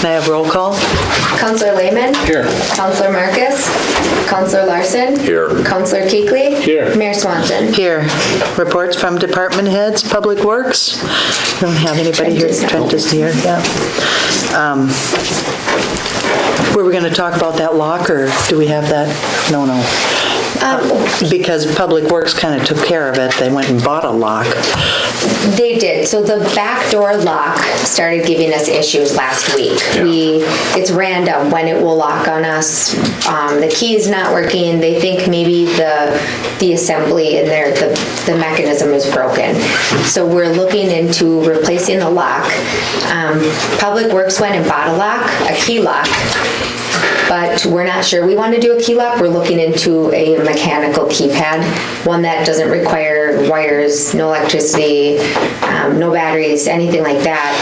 Can I have roll call? Counselor Lehman? Here. Counselor Marcus? Counselor Larson? Here. Counselor Kuechly? Here. Mayor Swanson? Here. Reports from department heads, Public Works. Don't have anybody here. Trent is here, yeah. Were we going to talk about that lock, or do we have that? No. Because Public Works kind of took care of it. They went and bought a lock. They did. So the back door lock started giving us issues last week. It's random when it will lock on us. The key is not working. They think maybe the assembly in there, the mechanism is broken. So we're looking into replacing the lock. Public Works went and bought a lock, a key lock, but we're not sure we want to do a key lock. We're looking into a mechanical keypad, one that doesn't require wires, no electricity, no batteries, anything like that.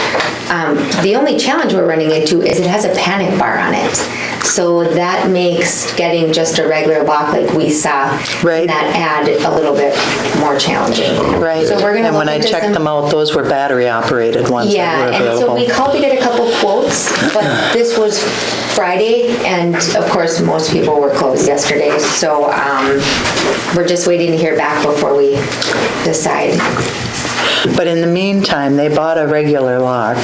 The only challenge we're running into is it has a panic bar on it. So that makes getting just a regular lock like we saw in that ad a little bit more challenging. Right. So we're going to and when I checked them out, those were battery operated ones that were available. And so we called to get a couple quotes, but this was Friday, and of course most people were closed yesterday, so we're just waiting to hear back before we decide. But in the meantime, they bought a regular lock.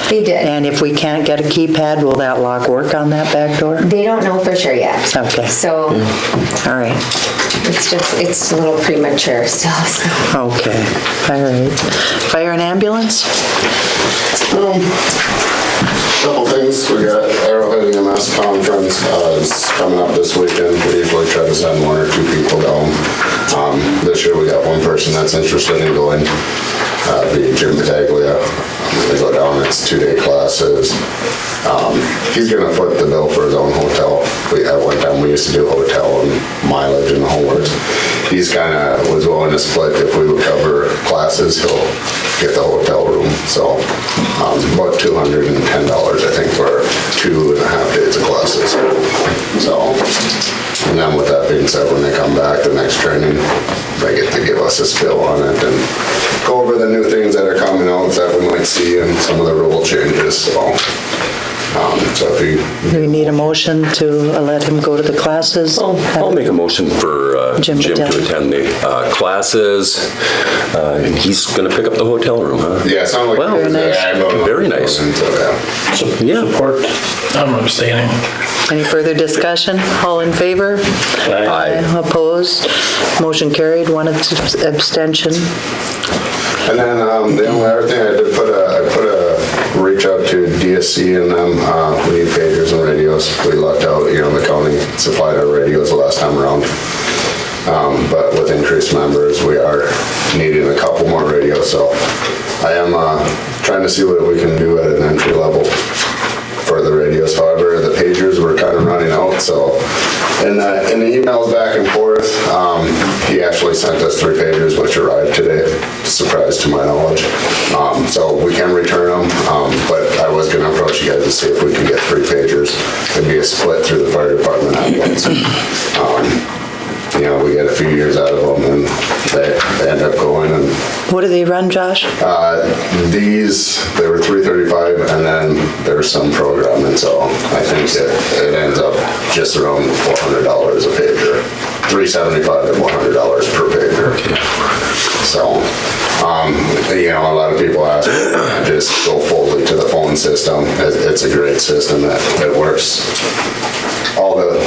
They did. And if we can't get a keypad, will that lock work on that back door? They don't know for sure yet. Okay. So all right. it's a little premature still. So. Okay. All right. Fire and ambulance? Couple things. We got Arrowhead EMS Conference is coming up this weekend. We usually try to send 1 or 2 people down. This year we got one person that's interested in going. Be Jim Pataglia. They go down. It's 2-day classes. He's going to foot the bill for his own hotel. At one time we used to do hotel and mileage and the whole works. He's kind of was willing to split. If we would cover classes, he'll get the hotel room. So about $210, I think, for 2.5 days of classes. So, and then with that being said, when they come back, the next training, they get to give us a spill on it and go over the new things that are coming out that we might see and some of the rule changes. So if you... Do we need a motion to let him go to the classes? I'll make a motion for Jim to attend the classes. And he's going to pick up the hotel room, huh? Yeah, it sounds like very nice. Very nice. Support. I'm abstaining. Any further discussion? All in favor? Aye. Opposed? Motion carried, 1 abstention. And then the only other thing I did put a reach out to DSC and them. We need pagers and radios. We lucked out, the county supplied our radios the last time around. But with increased members, we are needing a couple more radios. So I am trying to see what we can do at an entry level for the radios. However, the pagers were kind of running out. So in the emails back and forth, he actually sent us 3 pagers, which arrived today. Surprise to my knowledge. So we can return them, but I was going to approach you guys to see if we can get 3 pagers. It'd be a split through the fire department at once. We get a few years out of them and they end up going. And What do they run, Josh? they were $335 and then there's some programming, so I think it ends up just around $400 a pager. $375 to $100 per pager. So, a lot of people ask, just go fully to the phone system. It's a great system that it works. All the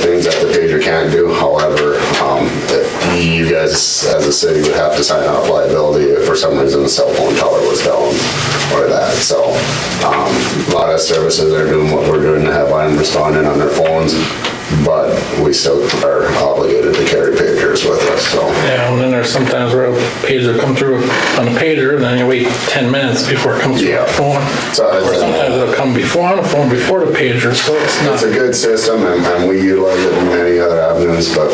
things that the pager can't do. However, you guys as a city would have to sign off liability if for some reason the cell phone tower was down or that. So a lot of services are doing what we're doing to have them responding on their phones, but we still are obligated to carry pagers with us. So Yeah, and then there's sometimes where a pager come through on a pager, and then you wait 10 minutes before it comes through on the phone. Or sometimes it'll come before on the phone before the pager, so it's not. It's a good system, and we utilize it in many other avenues, but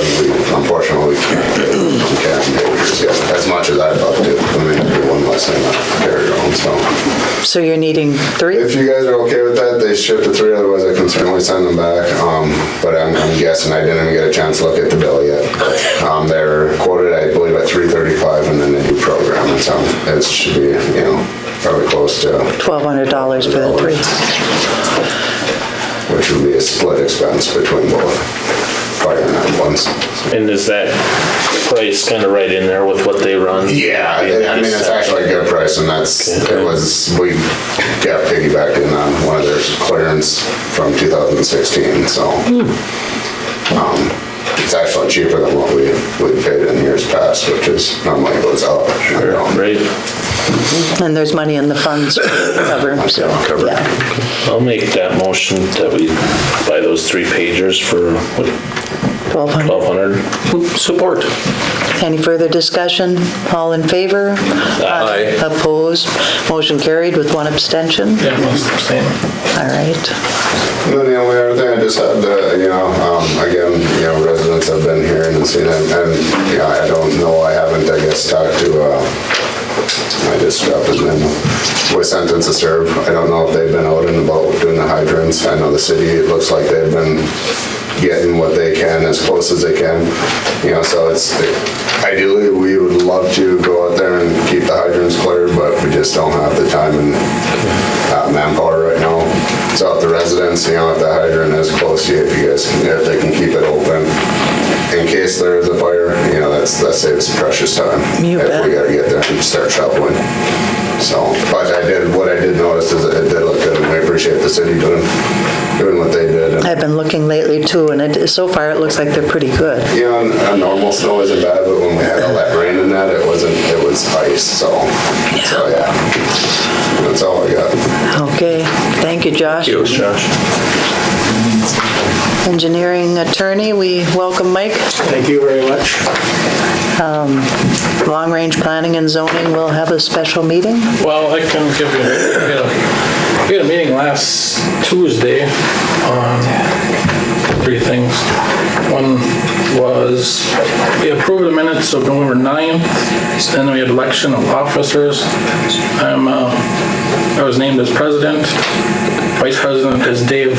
unfortunately we can't get pagers yet. As much as I'd love to, do one less thing to carry on. So you're needing 3? If you guys are okay with that, they ship the 3. Otherwise, I can certainly send them back. But I'm guessing I didn't even get a chance to look at the bill yet. They're quoted, I believe, at $335, and then they do program it. So it should be, probably close to $1,200 for the three. which would be a split expense between both fire and ambulance. And is that price kind of right in there with what they run? Yeah, I mean, it's actually a good price, and we got piggybacked in on one of their clearance from 2016, so. It's actually cheaper than what we paid in years past, which is normally goes up. Right. And there's money in the funds to cover, so, yeah. I'll make that motion that we buy those 3 pagers for what, 1,200. $1,200. Support. Any further discussion? All in favor? Aye. Opposed? Motion carried with 1 abstention. Yeah, most the same. All right. And then the only other thing I just had to, again, residents have been here and seen it, and, I don't know, I haven't, I guess, talked to, I just dropped his name, with sentence to serve. I don't know if they've been out and about doing the hydrants. I know the city, it looks like they've been getting what they can as close as they can. So it's, ideally, we would love to go out there and keep the hydrants cleared, but we just don't have the time and manpower right now. So if the residents, if the hydrant is close, if they can keep it open, in case there is a fire, that saves precious time. You if bet. we gotta get there and start shoveling. So, but what I did notice is it did look good, and I appreciate the city doing what they did. And, I've been looking lately too, and so far it looks like they're pretty good. and normal snow isn't bad, but when we had all that rain in that, it was ice, so yeah. That's all I got. Okay, thank you, Josh. Thank you. Josh. Engineering attorney, we welcome Mike. Thank you very much. Long-range planning and zoning will have a special meeting. Well, I can give you, we had a meeting last Tuesday on 3 things. One was, we approved the minutes of November 9th, and then we had election of officers. I was named as president, vice president is Dave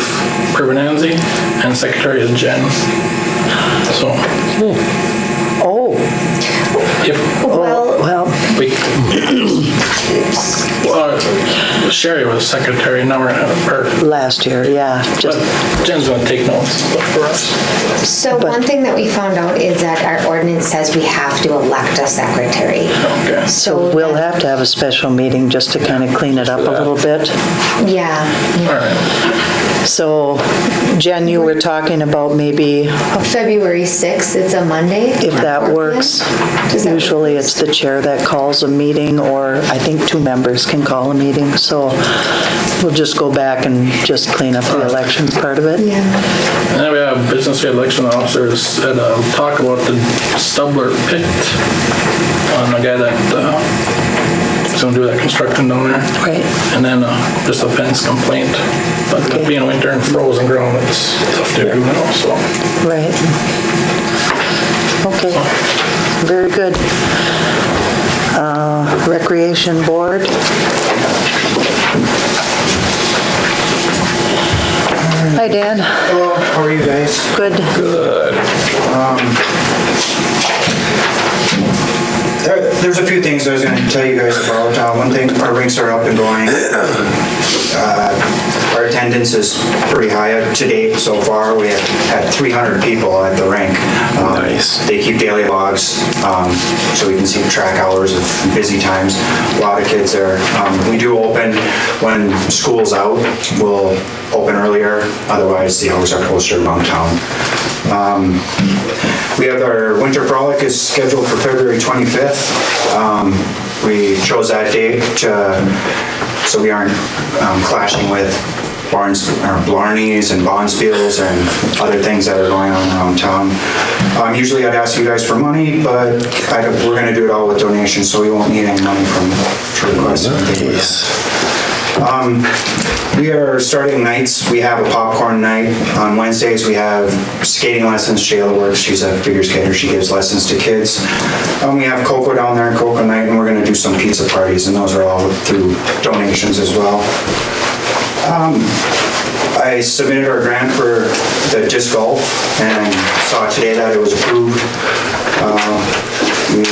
Urbananzi, and secretary is Jen. So, Oh, yep. well, Sherry was secretary, now we're, last year, yeah. but Jen's gonna take notes for us. So one thing that we found out is that our ordinance says we have to elect a secretary. Okay. So we'll have to have a special meeting just to kind of clean it up a little bit. Yeah. All right. So Jen, you were talking about maybe February 6th, it's a Monday. if that 4 p.m. works. Does that Usually work? it's the chair that calls a meeting, or I think 2 members can call a meeting. So we'll just go back and just clean up the election part of it. Yeah. And then we have business election officers that talk about the Stubler pit on the guy that's gonna do that construction down there. Right. And then just a fence complaint. But with being winter and frozen ground, it's tough to do now, so. Right. Okay, very good. Recreation Board. Hi, Dan. Hello, how are you guys? Good. There's a few things I was going to tell you guys about. One thing, our rinks are up and going. Our attendance is pretty high to date so far. We have had 300 people at the rink. Nice. They keep daily logs, so we can see track hours of busy times. A lot of kids there. We do open when school's out. We'll open earlier. Otherwise, the hours are closer around town. We have our winter frolic is scheduled for February 25th. We chose that date so we aren't clashing with Blarneys and Bonspiels and other things that are going on around town. Usually I'd ask you guys for money, but we're going to do it all with donations, so we won't need any money from requests. We are starting nights. We have a popcorn night. On Wednesdays, we have skating lessons. Shayla works. She's a figure skater. She gives lessons to kids. We have Cocoa down there, Cocoa night, and we're going to do some pizza parties, and those are all through donations as well. I submitted our grant for the disc golf and saw today that it was approved. We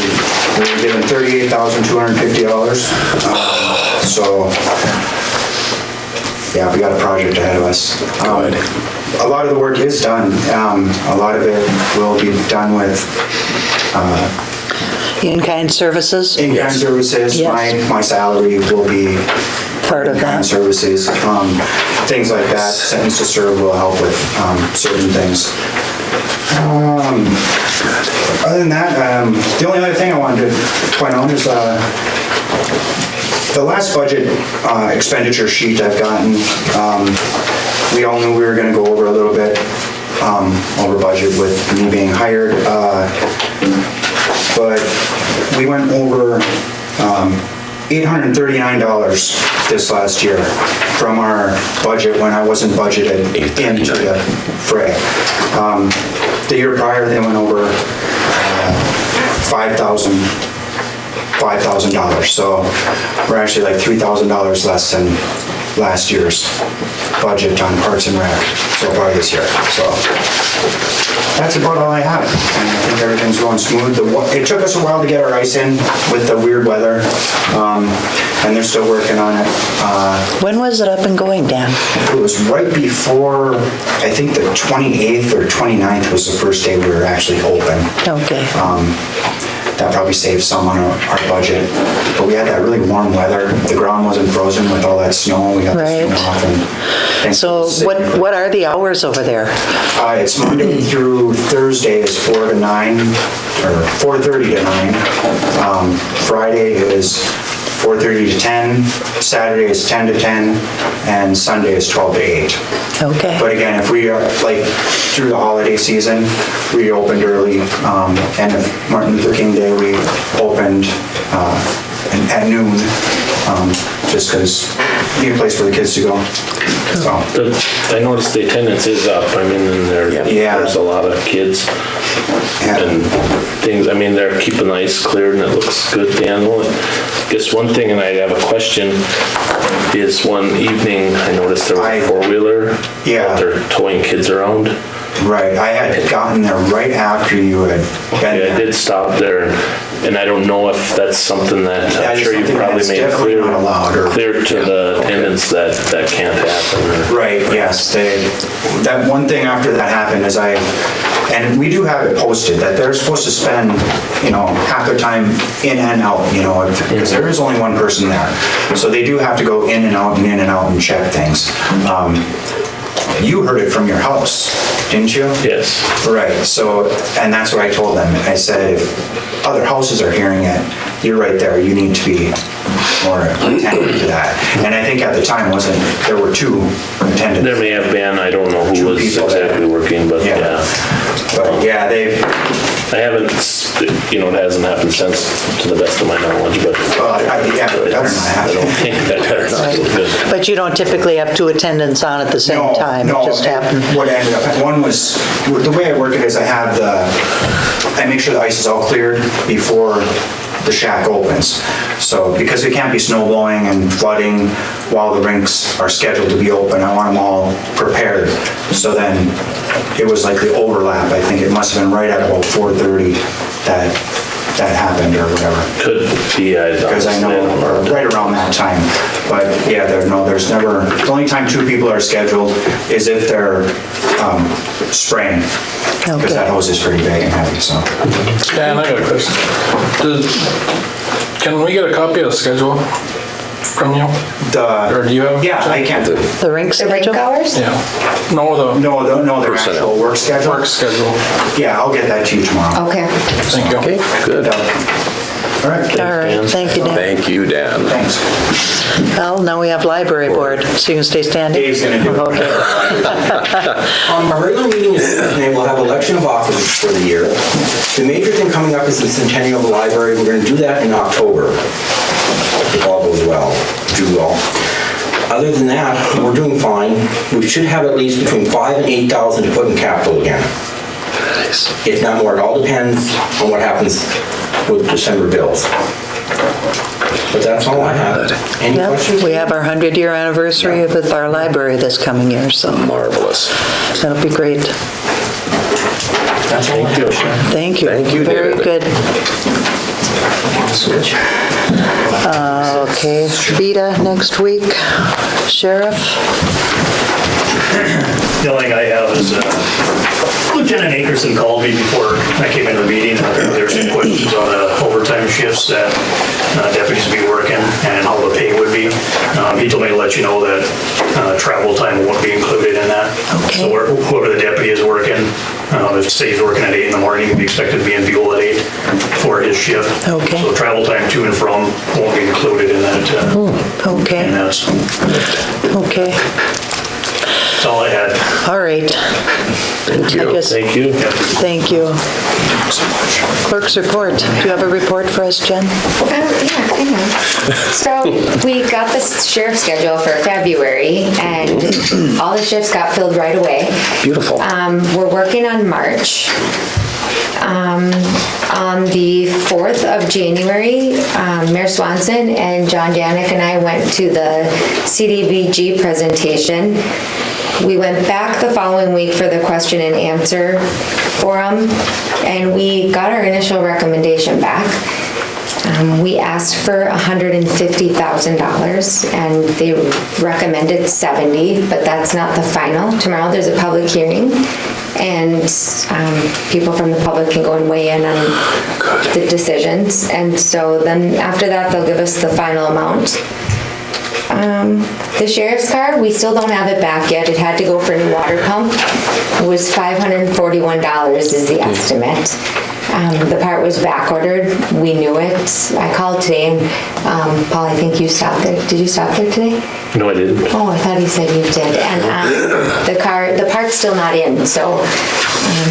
were given $38,250. So, yeah, we got a project ahead of us. A lot of the work is done. A lot of it will be done with In-kind services? in-kind services. Yes. My salary will be Part of in-kind that. services, things like that. Sentence to serve will help with certain things. Other than that, the only other thing I wanted to point out is the last budget expenditure sheet I've gotten. We all knew we were going to go over a little bit over budget with me being hired, but we went over $839 this last year from our budget when I wasn't budgeted into the fray. The year prior, they went over $5,000. So we're actually like $3,000 less than last year's budget on Parks and Rec so far this year. So that's about all I have. And I think everything's going smooth. It took us a while to get our ice in with the weird weather, and they're still working on it. When was it up and going, Dan? It was right before, I think the 28th or 29th was the first day we were actually open. Okay. That probably saved some on our budget. But we had that really warm weather. The ground wasn't frozen with all that snow. We got the Right. snow off. And So what are the hours over there? It's Monday through Thursday is 4 to 9, or 4:30 to 9. Friday is 4:30 to 10. Saturday is 10 to 10. And Sunday is 12 to 8. Okay. But again, if we are, like, through the holiday season, we opened early, and of Martin Luther King Day, we opened at noon, just because we need a place for the kids to go. So, I noticed the attendance is up. I mean, and there's a lot of kids and things. I mean, they're keeping the ice cleared and it looks good, Dan. Well, I guess one thing, and I have a question, is one evening I noticed there was a four-wheeler. Yeah. Out there towing kids around. right, I had gotten there right after you had been Yeah, I there. did stop there, and I don't know if that's something that, That I'm is sure you something probably that's made definitely clear. not allowed, or- Clear to the attendants that can't happen. Right, yes, that one thing after that happened is and we do have it posted, that they're supposed to spend, half their time in and out, because there is only one person there. So they do have to go in and out and check things. You heard it from your house, didn't you? Yes. Right, so, and that's what I told them. I said, if other houses are hearing it, you're right there, you need to be more attentive to that. And I think at the time there were two attendants. There may have been, I don't know who Two was people there. exactly working, but yeah. But yeah, I haven't, it hasn't happened since, to the best of my knowledge, but yeah, better not I happen. don't think that's good. But you don't typically have two attendants on at the same time? No, It just happened? what ended up, one was, the way I work it is I make sure the ice is all cleared before the shack opens. So, because it can't be snow blowing and flooding while the rinks are scheduled to be open, I want them all prepared. So then, it was like the overlap, I think it must have been right at about 4:30 that happened or whatever. Could be, Because I know, right around that time. But yeah, there's never, the only time two people are scheduled is if they're spraying. Because Okay. that hose is pretty big and heavy, so. Dan, I got a question. Can we get a copy of the schedule from you? Or do you have? Yeah, I can. The rink The rink schedule? hours? Yeah. No, the No, their actual work schedule. work schedule. Yeah, I'll get that to you tomorrow. Okay. Thank you. Okay. Good. All right, All right, thank you, Dan. Thank you, Dan. thanks. Well, now we have library board, so you can stay standing? Dave's gonna do it. Okay. Our regular meeting is Thursday. We'll have election of officers for the year. The major thing coming up is the centennial of the library. We're going to do that in October, if all goes well, do well. Other than that, we're doing fine. We should have at least between 5,000 and 8,000 to put in capital again. If not more, it all depends on what happens with December bills. But that's all I have. Any Yep, questions? we have our 100-year anniversary with our library this coming year, so Marvelous. that'll be great. That's all I have. Thank you. Thank you, Very David. good. Okay, Beta next week, Sheriff? The only thing I have is Lieutenant Akerson called me before I came into the meeting. There were some questions on the overtime shifts that deputies would be working and how the pay would be. He told me to let you know that travel time won't be included in that. Okay. So whoever the deputy is working, if say he's working at 8 in the morning, he'll be expected to be in Buhl at 8 for his shift. Okay. So travel time to and from won't be included in that. Okay, And that's okay, all I had. all right. Thank you. Thank you. Thank you. Clerk's report. Do you have a report for us, Jen? Yeah, kind of. So we got the sheriff schedule for February, and all the shifts got filled right away. Beautiful. We're working on March. On the 4th of January, Mayor Swanson and John Janik and I went to the CDBG presentation. We went back the following week for the question and answer forum, and we got our initial recommendation back. We asked for $150,000, and they recommended 70, but that's not the final. Tomorrow there's a public hearing, and people from the public can go and weigh in on the decisions. And so then after that, they'll give us the final amount. The sheriff's car, we still don't have it back yet. It had to go for a new water pump. It was $541 is the estimate. The part was back ordered. We knew it. I called today, and Paul, I think you stopped there. Did you stop there today? No, I didn't. Oh, I thought he said you did. And the part's still not in, so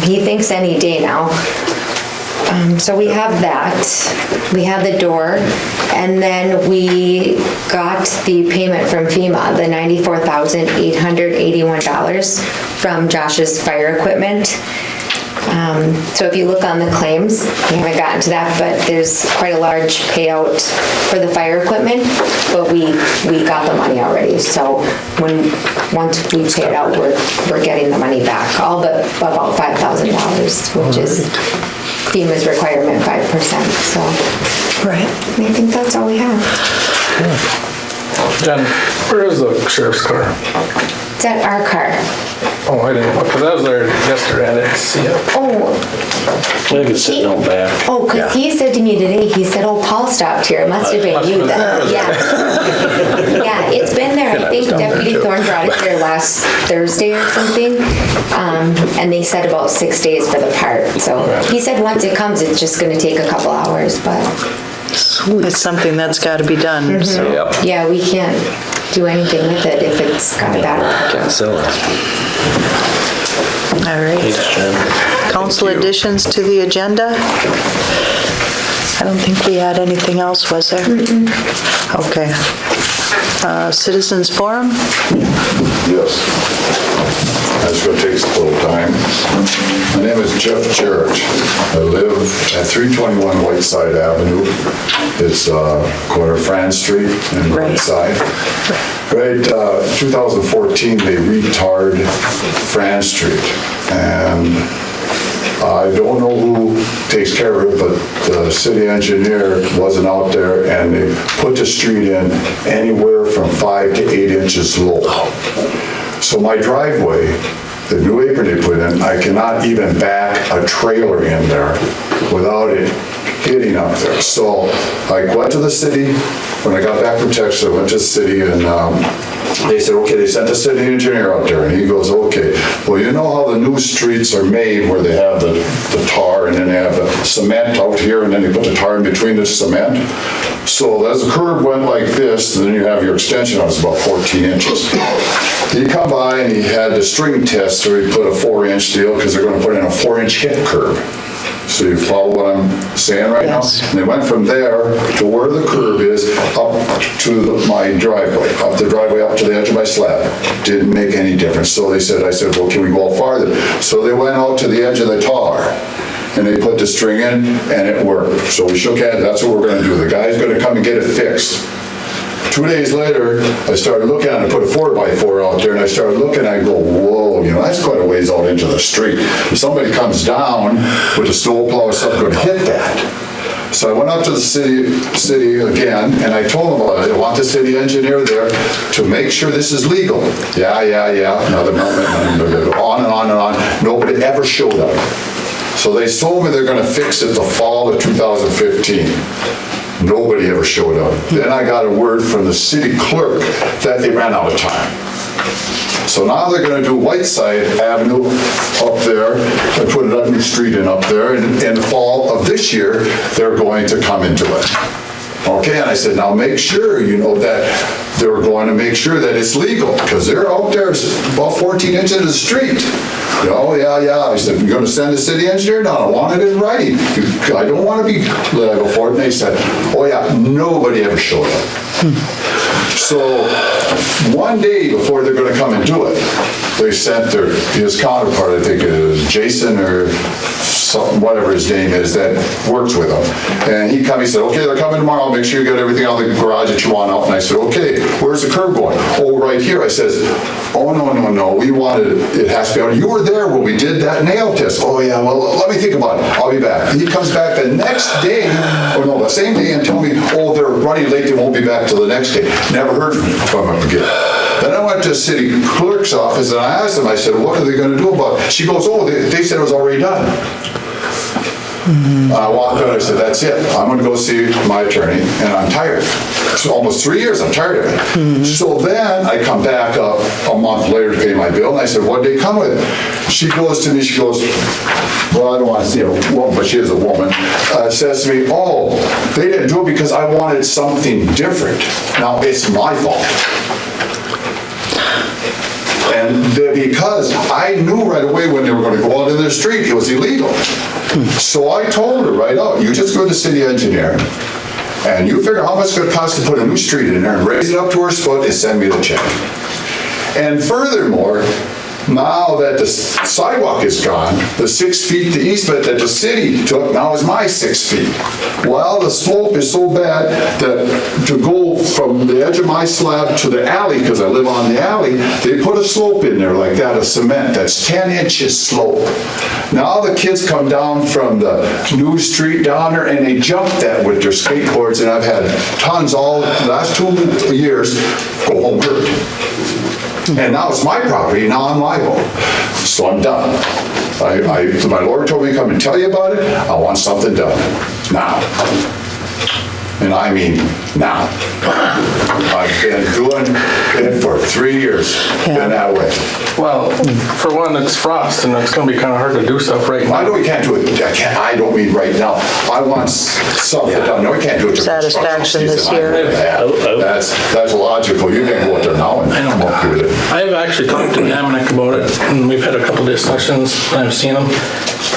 he thinks any day now. So we have that. We have the door, and then we got the payment from FEMA, the $94,881 from Josh's fire equipment. So if you look on the claims, we haven't gotten to that, but there's quite a large payout for the fire equipment, but we got the money already. So once we pay it out, we're getting the money back, all but about $5,000, which is FEMA's requirement, 5%. So Right. I think that's all we have. Jen, where is the sheriff's car? It's at our car. Oh, I didn't, because I was there yesterday, I didn't see it. Oh, I think it's sitting out back. oh, because he said to me today, he said, oh, Paul stopped here. It must have been you then. Yeah. Yeah, it's been there. I think Deputy Thorne brought it here last Thursday or something. And they said about 6 days for the part. So he said once it comes, it's just going to take a couple hours, but. It's something that's got to be done, so. Yep. Yeah, we can't do anything with it if it's got a battery. Can't sell it. All right. Thanks, Jen. Council additions to the agenda? I don't think we had anything else, was there? Okay. Citizens Forum? Yes. That's going to take us a little time. My name is Jeff Jarrett. I live at 321 Whiteside Avenue. It's corner of France Street and Right. Whiteside. Right, 2014, they retarred France Street. And I don't know who takes care of it, but the city engineer wasn't out there, and they put the street in anywhere from 5 to 8 inches low. So my driveway, the new apron they put in, I cannot even back a trailer in there without it hitting up there. So I went to the city. When I got back from Texas, I went to the city, and they said, okay, they sent the city engineer out there, and he goes, okay, well, you know how the new streets are made where they have the tar, and then they have the cement out here, and then they put the tar in between the cement? So as the curb went like this, and then you have your extension on, it's about 14 inches. He come by and he had the string test, so he put a 4-inch deal, because they're going to put in a 4-inch hip curb. So you follow what I'm saying right Yes. now? And they went from there to where the curb is up to my driveway, up the driveway up to the edge of my slab. Didn't make any difference. So I said, well, can we go farther? So they went out to the edge of the tar, and they put the string in, and it worked. So we shook hands, that's what we're gonna do. The guy's gonna come and get it fixed. 2 days later, I started looking at it, put a 4x4 out there, and I started looking, I go, whoa, that's quite a ways out into the street. If somebody comes down with a snowplow or something, going to hit that. So I went up to the city again, and I told them, I want the city engineer there to make sure this is legal. Yeah, another moment, on and on and on. Nobody ever showed up. So they told me they're gonna fix it the fall of 2015. Nobody ever showed up. Then I got a word from the city clerk that they ran out of time. So now they're gonna do Whiteside Avenue up there and put a new street in up there. And in the fall of this year, they're going to come into it. Okay, and I said, now make sure, you know, that they're going to make sure that it's legal, because they're out there about 14 inches of the street. Oh, yeah. I said, you're gonna send the city engineer down? I want it in writing. I don't want to be liable for it. And they said, oh yeah, nobody ever showed up. So one day before they're gonna come and do it, they sent his counterpart, I think it was Jason or something, whatever his name is, that works with him. And he said, okay, they're coming tomorrow, make sure you get everything out of the garage that you want out. And I said, okay, where's the curb going? Oh, right here. I says, oh, no, we wanted, it has to be out. You were there when we did that nail test. Oh yeah, well, let me think about it. I'll be back. He comes back the next day, or no, the same day, and tell me, oh, they're running late, they won't be back till the next day. Never heard from him again. Then I went to the city clerk's office and I asked them, I said, what are they gonna do about it? She goes, oh, they said it was already done. I walked out, I said, that's it. I'm gonna go see my attorney, and I'm tired. It's almost 3 years, I'm tired of it. So then I come back up a month later to pay my bill, and I said, what'd they come with? She goes to me, she goes, well, I don't want to say a woman, but she is a woman, says to me, oh, they didn't do it because I wanted something different. Now, it's my fault. And because I knew right away when they were going to go out in the street, it was illegal. So I told her right out, you just go to the city engineer, and you figure how much it's going to cost to put a new street in there and raise it up to her spot and send me the check. And furthermore, now that the sidewalk is gone, the 6 feet to easement that the city took now is my 6 feet. Well, the slope is so bad that to go from the edge of my slab to the alley, because I live on the alley, they put a slope in there like that of cement that's 10 inches slope. Now the kids come down from the new street down there and they jump that with their skateboards, and I've had tons all the last 2 years go home hurt. And now it's my property, now I'm liable. So I'm done. My lawyer told me to come and tell you about it. I want something done now. And I mean now. I've been doing it for 3 years, been that way. Well, for one, it's frost, and it's gonna be kinda hard to do stuff right now. I know we can't do it, I don't mean right now. I want something done. No, we can't do it. Satisfaction this year. That's logical. You can go out there now and come up with it. I've actually talked to Dominic about it, and we've had a couple discussions, and I've seen them,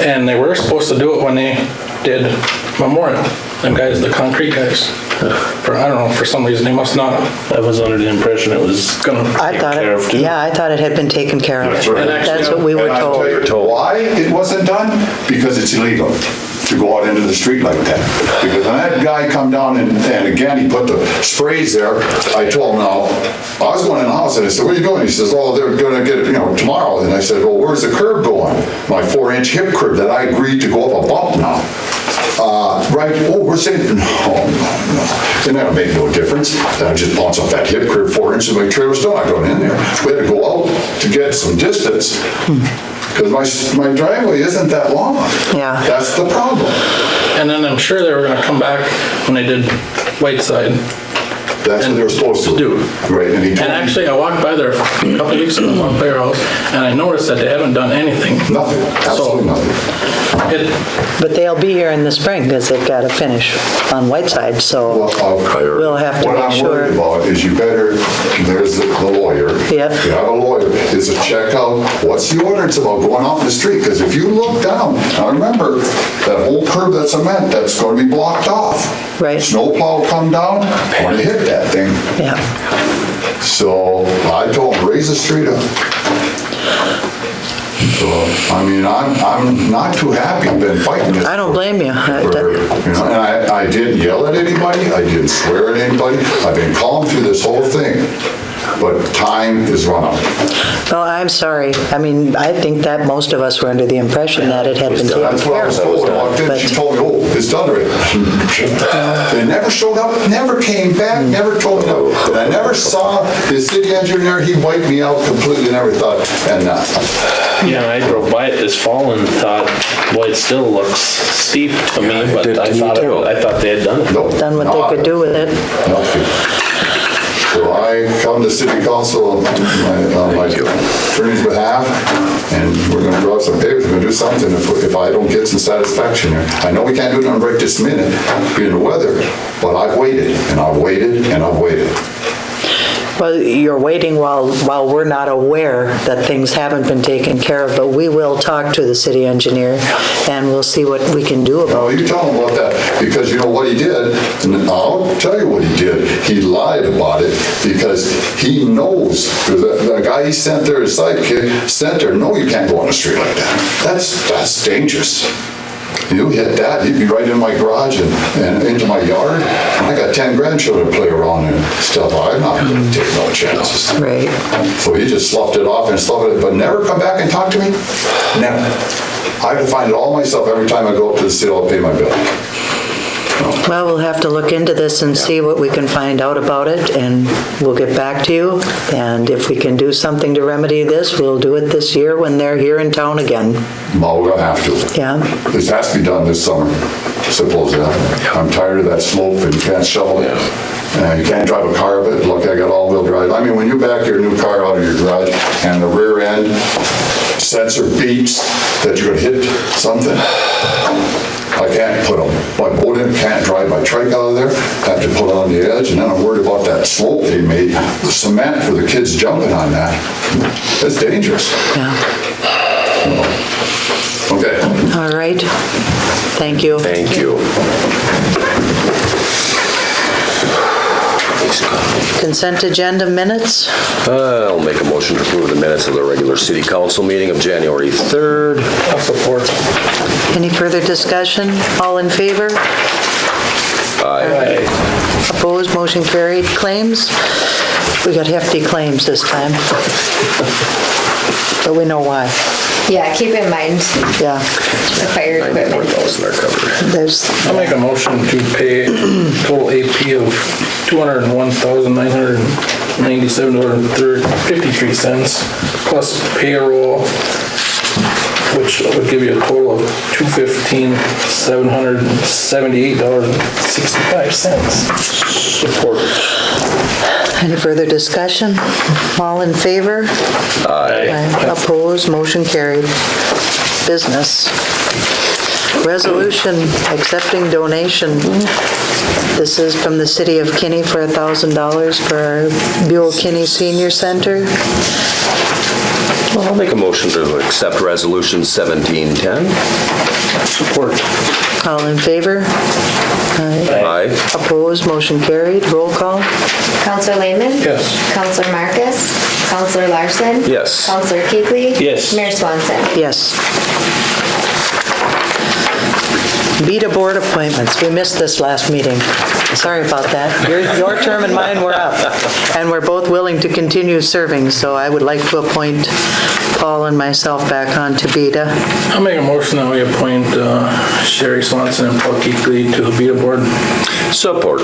and they were supposed to do it when they did Memorial. Them guys, the concrete guys. I don't know, for some reason, they must not. I was under the impression it was gonna take care of too. I thought it had been taken care of. That's right. That's what we were And I'll tell you told. why it wasn't done? Because it's illegal to go out into the street like that. Because when that guy come down and again, he put the sprays there, I told him, now, I was going in the house and I said, what are you doing? He says, oh, they're gonna get it, tomorrow. And I said, well, where's the curb going? My 4-inch hip curb that I agreed to go up a bump now. Right, oh, we're saying, no. And that'll make no difference. Then I just bounce up that hip curb 4 inches, my trailer's still not going in there. We had to go out to get some distance. Because my driveway isn't that long. Yeah. That's the problem. And then I'm sure they were gonna come back when they did Whiteside. That's what they were supposed to do. Right, and he told And me actually, I walked by there a couple of weeks ago, I walked by your house, and I noticed that they haven't done anything. nothing, absolutely nothing. But they'll be here in the spring because they've got to finish on Whiteside, so we'll have to What make I'm worried sure. about is you better, there's the lawyer. Yep. You have a lawyer, is to check out what's the ordinance about going off the street, because if you look down, now remember, that whole curb that's cement, that's going to be blocked off. Right. Snowplow come down, want to hit that thing. Yeah. So I told him, raise the street up. So, I mean, I'm not too happy, been fighting this. I don't blame you. And I didn't yell at anybody, I didn't swear at anybody, I've been calm through this whole thing. but time is running. Oh, I'm sorry. I mean, I think that most of us were under the impression that it had been taken That's what I care was of. told. I walked in, she told me, oh, it's done already. They never showed up, never came back, never told me. And I never saw the city engineer, he wiped me out completely, never thought, and Yeah, I drove by it this fall and thought, boy, it still looks steep to me, but I thought they had done it. nope. Done what they could do with it. Nothing. So I come to city council on my attorney's behalf, and we're gonna draw up some papers, we're gonna do something if I don't get some satisfaction here. I know we can't do nothing right this minute, being the weather, but I've waited, and I've waited, and I've waited. Well, you're waiting while we're not aware that things haven't been taken care of, but we will talk to the city engineer, and we'll see what we can do about No, you tell him about that, because you know what he did, and I'll tell you what he did. He lied about it, because he knows, the guy he sent there, his sidekick, sent there, no, you can't go on the street like that. That's dangerous. You hit that, you'd be right in my garage and into my yard. I got 10 grandchildren to play around and stuff. I'm not gonna take no chances. it. Right. So he just sloughed it off and sloughed it, but never come back and talk to me? Never. I have to find it all myself every time I go up to the city, I'll pay my bill. Well, we'll have to look into this and see what we can find out about it, and we'll get back to you. And if we can do something to remedy this, we'll do it this year when they're here in town again. Well, we're gonna have to. Yeah? This has to be done this summer, supposedly. I'm tired of that slope and you can't shovel it. You can't drive a car up it. Look, I got all-wheel drive. I mean, when you back your new car out of your garage and the rear end sensor beeps that you're gonna hit something, I can't put my boat in, can't drive my trike out of there, have to put it on the edge, and then I'm worried about that slope they made, the cement for the kids jumping on that. It's dangerous. Yeah. Okay. All right. Thank you. Thank you. Consent agenda minutes? I'll make a motion to approve the minutes of the regular city council meeting of January 3rd. I'll support. Any further discussion? All in favor? Aye. Opposed, motion carried. Claims? We got hefty claims this time. But we know why. Yeah, keep in mind Yeah, the fire equipment. $94,000 are covered. there's, I'll make a motion to pay total AP of $201,997.53 plus payroll, which would give you a total of $215,778.65. Support. any further discussion? All in favor? Aye. Opposed, motion carried. Business. Resolution accepting donation. This is from the city of Kinney for $1,000 for our Buhl Kinney Senior Center. Well, I'll make a motion to accept resolution 1710. Support. All in favor? Aye. Opposed, motion carried. Roll call? Counselor Lehman? Yes. Counselor Marcus? Counselor Larson? Yes. Counselor Keithley? Yes. Mayor Swanson? Yes. BETA board appointments. We missed this last meeting. Sorry about that. Your term and mine were up, and we're both willing to continue serving, so I would like to appoint Paul and myself back on to BETA. I'll make a motion that we appoint Sherry Swanson and Paul Keithley to the BETA board. Support.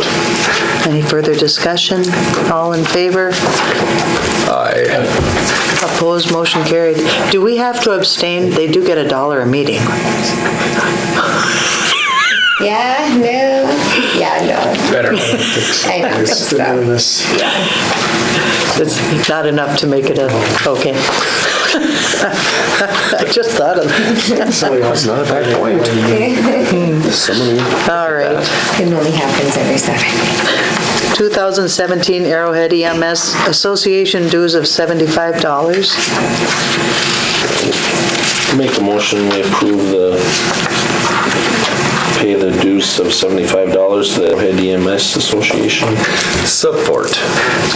Any further discussion? All in favor? Aye. Opposed, motion carried. Do we have to abstain? They do get $1 a meeting. Yeah, no. Yeah, no. Better. I don't think so. It's not enough to make it okay. I just thought of that. That's not a bad point. Some of them. All right. It only happens every 7. 2017 Arrowhead EMS Association dues of $75. Make a motion, we approve pay the dues of $75 to the Head EMS Association. Support.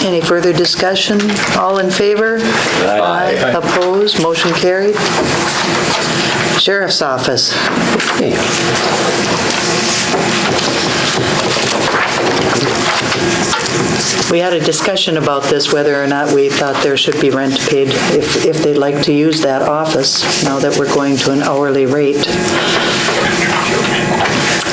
Any further discussion? All in favor? Aye. Opposed? Motion carried. Sheriff's Office. Hey. We had a discussion about this, whether or not we thought there should be rent paid if they'd like to use that office, now that we're going to an hourly rate.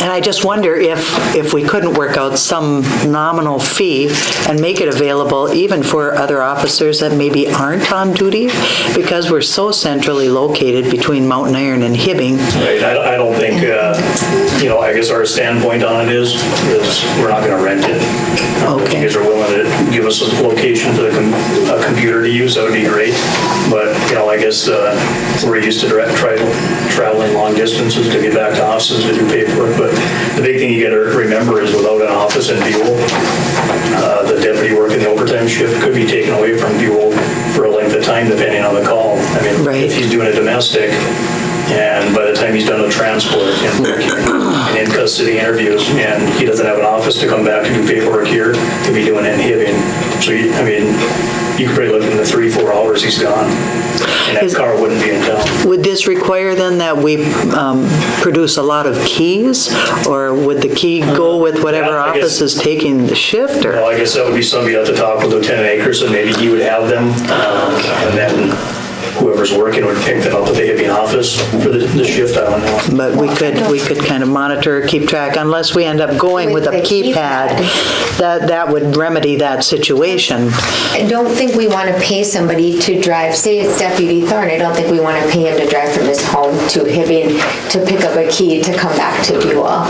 And I just wonder if we couldn't work out some nominal fee and make it available even for other officers that maybe aren't on duty, because we're so centrally located between Mountain Iron and Hibbing. Right, I don't think, I guess our standpoint on it is we're not gonna rent it. If you guys are willing to give us a location for a computer to use, that would be great. But, I guess we're used to traveling long distances to get back to offices to do paperwork. But the big thing you gotta remember is without an office in Buhl, the deputy working the overtime shift could be taken away from Buhl for a length of time depending on the call. I mean, if he's doing a domestic, and by the time he's done with transport and in custody interviews, and he doesn't have an office to come back to do paperwork here, he'll be doing it in Hibbing. So, you could probably look in the 3-4 hours he's gone, and that car wouldn't be in town. Would this require then that we produce a lot of keys, or would the key go with whatever office is taking the shift? Or? Well, I guess that would be something you have to talk with Lieutenant Akers, and maybe he would have them, and then whoever's working would pick them up at the Hibbing office for the shift, I don't know. But we could kind of monitor, keep track, unless we end up going with a keypad, that would remedy that situation. I don't think we want to pay somebody to drive, say it's Deputy Thorne, I don't think we want to pay him to drive from his home to Hibbing to pick up a key to come back to Buhl.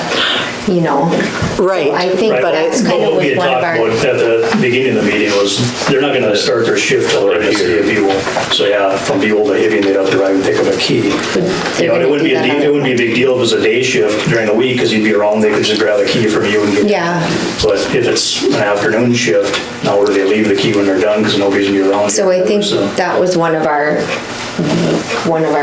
Right. So I think that's kind of with one of our... At the beginning of the meeting was, they're not gonna start their shift till they're in the city of Buhl. So yeah, from Buhl to Hibbing, they'd have to ride and pick up a key. It wouldn't be a big deal if it was a day shift during the week, because you'd be around, they could just grab a key from you and get it. But if it's an afternoon shift, now where they leave the key when they're done, because nobody's gonna be around. So I think that was one of our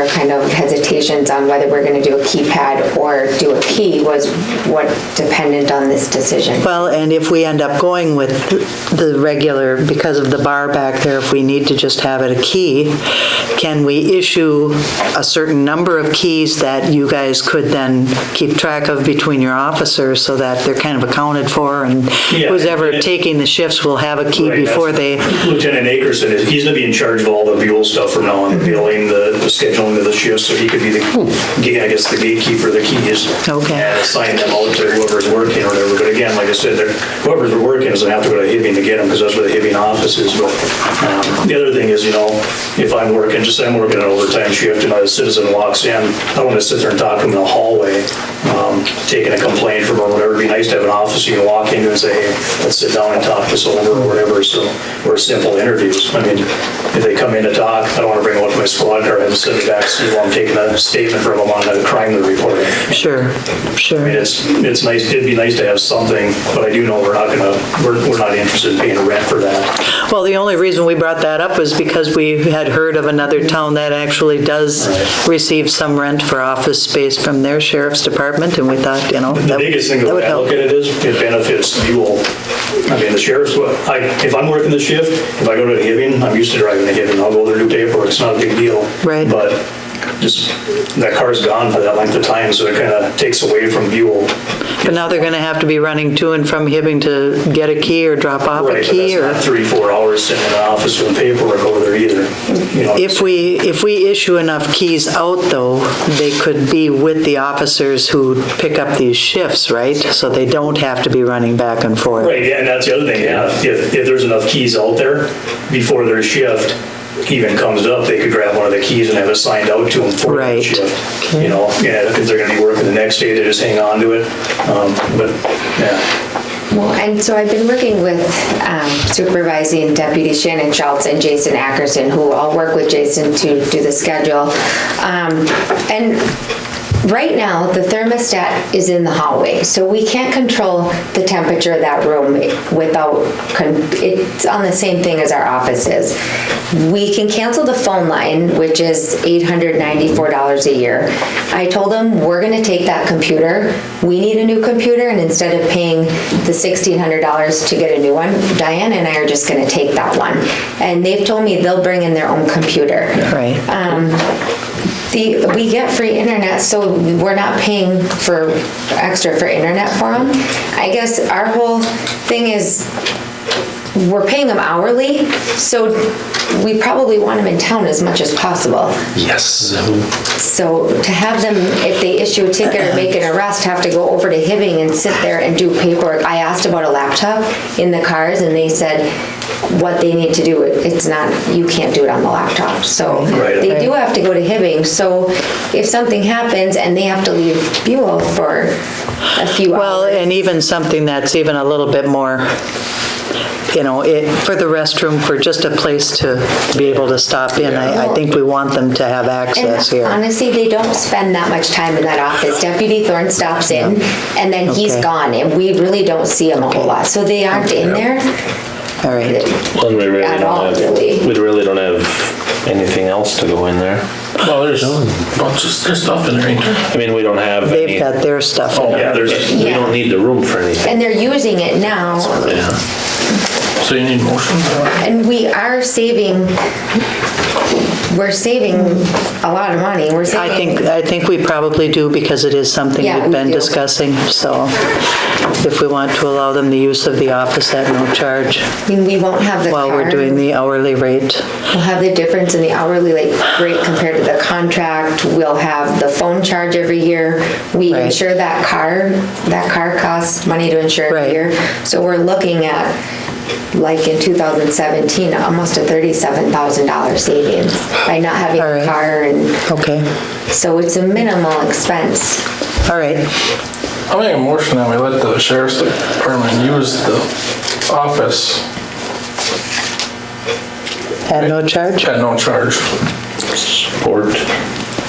kind of hesitations on whether we're going to do a keypad or do a key was what dependent on this decision. Well, and if we end up going with the regular, because of the bar back there, if we need to just have it a key, can we issue a certain number of keys that you guys could then keep track of between your officers so that they're kind of accounted for, and who's ever taking the shifts will have a key before they... Lieutenant Akerson, he's going to be in charge of all the Buhl stuff from now on, the billing, the scheduling of the shifts, so he could be the gatekeeper of the keys. Okay. And assign them out to whoever's working or whatever. But again, like I said, whoever's working doesn't have to go to Hibbing to get them, because that's where the Hibbing office is. But the other thing is, if I'm working an overtime shift and a citizen walks in, I want to sit there and talk to them in the hallway, taking a complaint from or whatever. It'd be nice to have an office you can walk into and say, hey, let's sit down and talk this over or whatever. So, or simple interviews. I mean, if they come in to talk, I don't want to bring them up to my squad car and have them sit in the back seat while I'm taking a statement from them on a crime they're reporting. Sure. I mean, it's nice. It'd be nice to have something, but I do know we're not interested in paying a rent for that. Well, the only reason we brought that up was because we had heard of another town that actually does receive some rent for office space from their sheriff's department, and we thought, the biggest thing that I look at it is it benefits Buhl. I mean, the sheriff's, if I'm working the shift, if I go to Hibbing, I'm used to driving to Hibbing. I'll go there and do paperwork. It's not a big deal. Right. But just that car's gone for that length of time, so it kind of takes away from Buhl. But now they're going to have to be running to and from Hibbing to get a key or drop off a key, or 3-4 hours sitting in an office doing paperwork over there either. If we issue enough keys out, though, they could be with the officers who pick up these shifts, right? So they don't have to be running back and forth. Right, yeah, and that's the other thing. Yeah, if there's enough keys out there before their shift even comes up, they could grab one of the keys and have it signed out to them for the shift. If they're going to be working the next day, they just hang on to it. Well, and so I've been working with supervising Deputy Shannon Schultz and Jason Ackerson, who I'll work with Jason to do the schedule. And right now, the thermostat is in the hallway, so we can't control the temperature of that room it's on the same thing as our office is. We can cancel the phone line, which is $894 a year. I told them we're going to take that computer. We need a new computer, and instead of paying the $1,600 to get a new one, Diane and I are just going to take that one. And they've told me they'll bring in their own computer. Right. We get free internet, so we're not paying extra for internet for them. I guess our whole thing is we're paying them hourly, so we probably want them in town as much as possible. Yes. So to have them, if they issue a ticket or make an arrest, have to go over to Hibbing and sit there and do paperwork. I asked about a laptop in the cars and they said what they need to do, it's not, you can't do it on the laptop. So they do have to go to Hibbing. So if something happens and they have to leave Buhl for a few hours. Well, and even something that's even a little bit more, you know, for the restroom, for just a place to be able to stop in, I think we want them to have access here. And honestly, they don't spend that much time in that office. Deputy Thorne stops in and then he's gone and we really don't see him a whole lot. So they aren't in there. All right. Well, we really At don't all, have, really. we really don't have anything else to go in there. Well, there's stuff in there, ain't there? I mean, we don't have any. They've got their stuff in Yeah, there. we don't need the room for anything. And they're using it now. Yeah. So you need motion? And we are saving, we're saving a lot of money. We're saving. I think we probably do because it is something Yeah, we've we been do. discussing. So if we want to allow them the use of the office at no charge I mean, we won't have the while we're car. doing the hourly rate. We'll have the difference in the hourly rate compared to the contract. We'll have the phone charge every year. We Right. insure that car. That car costs money to insure every Right. year. So we're looking at, like in 2017, almost a $37,000 savings by not having All a right. car. And Okay, so it's a minimal expense. all right. I'll make a motion that we let the sheriff's department use the office At no charge? at no charge. Support.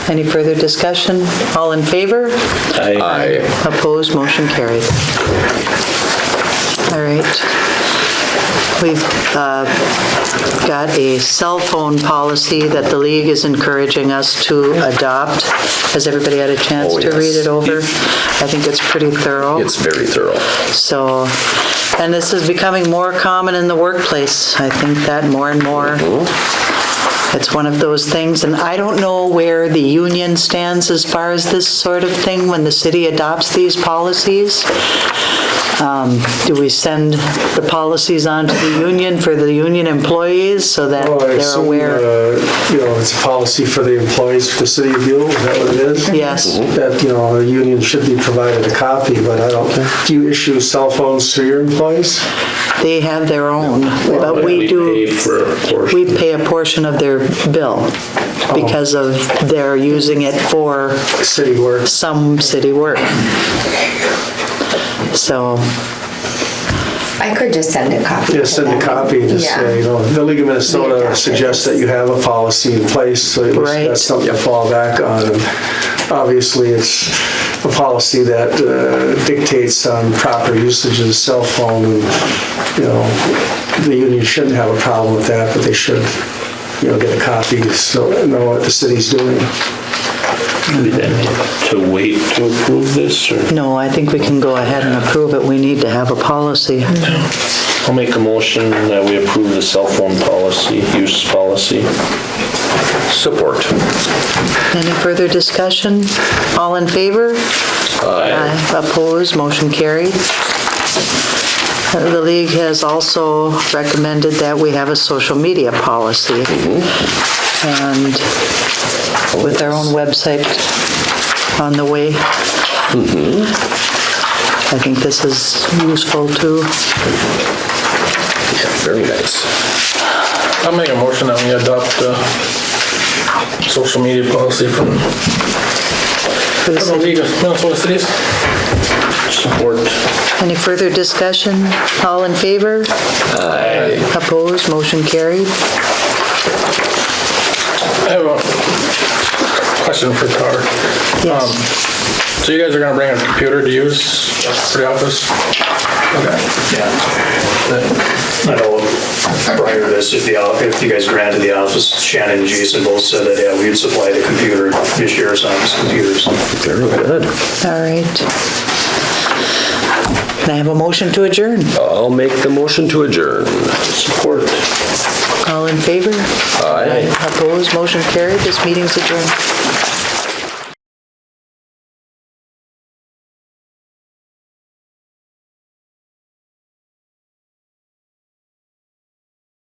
Any further discussion? All in favor? Aye. Opposed, motion carried. All right. We've got a cell phone policy that the league is encouraging us to adopt. Has everybody had a chance Oh, to read yes. it over? I think it's pretty thorough. It's very thorough. So, and this is becoming more common in the workplace. I think that more and more. It's one of those things, and I don't know where the union stands as far as this sort of thing when the city adopts these policies. Do we send the policies on to the union for the union employees so that Well, I they're assume, aware? It's a policy for the employees for the city of Buhl, is that what it is? Yes. That, the union should be provided a copy, but I don't, do you issue cell phones to your employees? They have their own, but we pay do, for a portion. we pay a portion of their bill because of their using it for City work? some city work. So, I could just send a copy. Yeah, send a copy and just say, the League of Minnesota suggests that you have a policy in place, so at least Right. that's something to fall back on. And obviously, it's a policy that dictates on proper usage of the cell phone, and, the union shouldn't have a problem with that, but they should, get a copy so know what the city's doing. Do we then need to wait to approve this, or? no, I think we can go ahead and approve it. We need to have a policy. I'll make a motion that we approve the cell phone policy, use policy. Support. Any further discussion? All in favor? Aye. Opposed, motion carried. The league has also recommended that we have a social media policy. And with our own website on the way. I think this is useful too. Very nice. I'll make a motion that we adopt the social media policy from For the the city. League of Minnesota Cities. Support. Any further discussion? All in favor? Aye. Opposed, motion carried. I have a question for Tar. Yes. So you guys are gonna bring a computer to use for the office? Okay. I know prior to this, if you guys granted the office, Shannon and Jason both said that, yeah, we'd supply the computer, the sheriff's office computers. Very good. All right. Can I have a motion to adjourn? I'll make the motion to adjourn. Support. All in favor? Aye. Opposed, motion carried. This meeting's adjourned.